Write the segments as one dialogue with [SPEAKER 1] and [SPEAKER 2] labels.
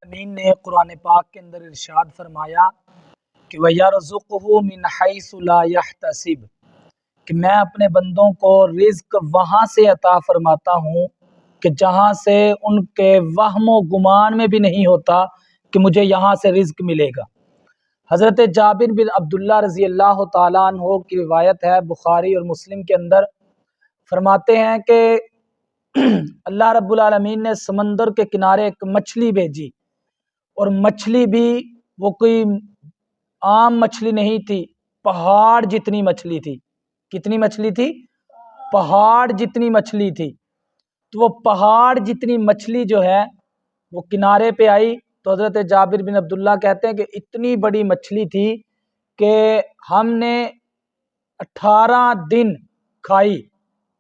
[SPEAKER 1] امین نے قرآن پاک کے اندر ارشاد فرمایا کہ وَيَرْزُقُهُ مِنْ حَيْثُ لَا يَحْتَسِبُ، کہ میں اپنے بندوں کو رزق وہاں سے عطا فرماتا ہوں کہ جہاں سے ان کے وہم و گمان میں بھی نہیں ہوتا کہ مجھے یہاں سے رزق ملے گا۔ حضرت جابر بن عبداللہ رضی اللہ تعالیٰ عنہ کی روایت ہے بخاری اور مسلم کے اندر، فرماتے ہیں کہ اللہ رب العالمین نے سمندر کے کنارے ایک مچھلی بھیجی، اور مچھلی بھی وہ کوئی عام مچھلی نہیں تھی، پہاڑ جتنی مچھلی تھی۔ کتنی مچھلی تھی؟ پہاڑ جتنی مچھلی تھی۔ تو وہ پہاڑ جتنی مچھلی جو ہے وہ کنارے پہ آئی، تو حضرت جابر بن عبداللہ کہتے ہیں کہ اتنی بڑی مچھلی تھی کہ ہم نے 18 دن کھائی۔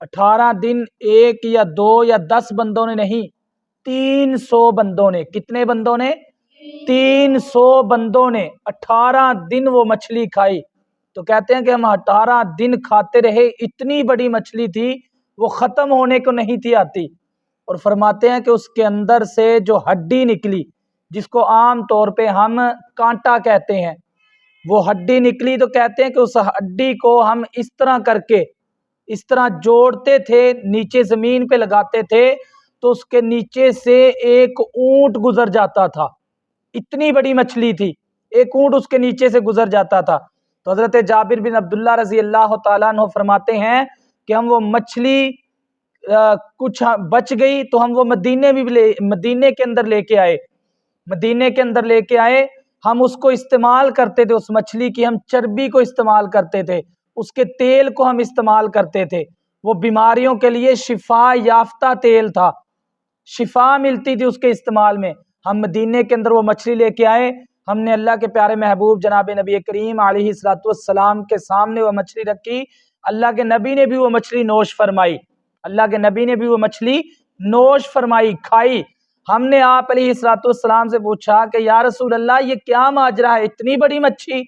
[SPEAKER 1] 18 دن ایک یا دو یا 10 بندوں نے نہیں، 300 بندوں نے۔ کتنے بندوں نے؟ 300 بندوں نے 18 دن وہ مچھلی کھائی۔ تو کہتے ہیں کہ ہم 18 دن کھاتے رہے، اتنی بڑی مچھلی تھی وہ ختم ہونے کو نہیں تھی آتی۔ اور فرماتے ہیں کہ اس کے اندر سے جو ہڈی نکلی، جس کو عام طور پہ ہم کانٹا کہتے ہیں، وہ ہڈی نکلی، تو کہتے ہیں کہ اس ہڈی کو ہم اس طرح کر کے اس طرح جوڑتے تھے، نیچے زمین پہ لگاتے تھے تو اس کے نیچے سے ایک اونٹ گزر جاتا تھا۔ اتنی بڑی مچھلی تھی، ایک اونٹ اس کے نیچے سے گزر جاتا تھا۔ تو حضرت جابر بن عبداللہ رضی اللہ تعالیٰ عنہ فرماتے ہیں کہ ہم وہ مچھلی کچھ بچ گئی تو ہم وہ مدینے کے اندر لے کے آئے، مدینے کے اندر لے کے آئے، ہم اس کو استعمال کرتے تھے، اس مچھلی کی ہم چربی کو استعمال کرتے تھے، اس کے تیل کو ہم استعمال کرتے تھے۔ وہ بیماریوں کے لیے شفا یافتہ تیل تھا، شفا ملتی تھی اس کے استعمال میں۔ ہم مدینے کے اندر وہ مچھلی لے کے آئے، ہم نے اللہ کے پیارے محبوب جناب نبی کریم علیہ السلام کے سامنے وہ مچھلی رکھی، اللہ کے نبی نے بھی وہ مچھلی نوش فرمائی، اللہ کے نبی نے بھی وہ مچھلی نوش فرمائی، کھائی۔ ہم نے آپ علیہ السلام سے پوچھا کہ یا رسول اللہ یہ کیا ماجرا ہے، اتنی بڑی مچھلی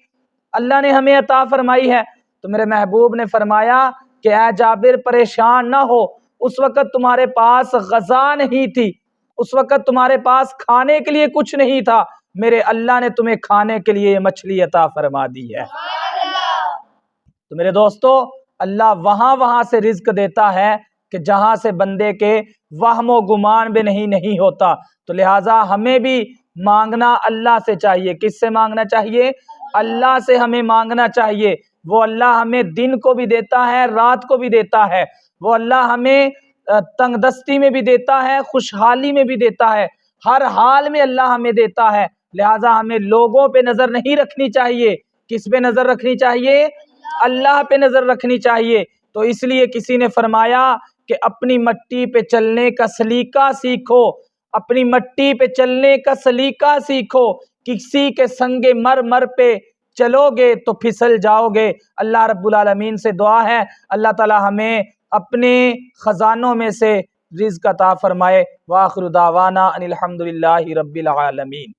[SPEAKER 1] اللہ نے ہمیں عطا فرمائی ہے؟ تو میرے محبوب نے فرمایا کہ اے جابر پریشان نہ ہو، اس وقت تمہارے پاس غذا نہیں تھی، اس وقت تمہارے پاس کھانے کے لیے کچھ نہیں تھا، میرے اللہ نے تمہیں کھانے کے لیے یہ مچھلی عطا فرما دی ہے۔ تو میرے دوستو، اللہ وہاں سے رزق دیتا ہے کہ جہاں سے بندے کے وہم و گمان بھی نہیں ہوتا۔ تو لہٰذا ہمیں بھی مانگنا اللہ سے چاہیے۔ کس سے مانگنا چاہیے؟ اللہ سے ہمیں مانگنا چاہیے۔ وہ اللہ ہمیں دن کو بھی دیتا ہے، رات کو بھی دیتا ہے۔ وہ اللہ ہمیں تنگ دستی میں بھی دیتا ہے، خوشحالی میں بھی دیتا ہے، ہر حال میں اللہ ہمیں دیتا ہے۔ لہٰذا ہمیں لوگوں پہ نظر نہیں رکھنی چاہیے۔ کس پہ نظر رکھنی چاہیے؟ اللہ پہ نظر رکھنی چاہیے۔ تو اس لیے کسی نے فرمایا کہ اپنی مٹی پہ چلنے کا سلیقہ سیکھو، اپنی مٹی پہ چلنے کا سلیقہ سیکھو، کسی کے سنگ مر پہ چلو گے تو پھسل جاؤ گے۔ اللہ رب العالمین سے دعا ہے اللہ تعالی ہمیں اپنے خزانوں میں سے رزق عطا فرمائے۔ وآخر دعوانا ان الحمد للہ رب العالمین۔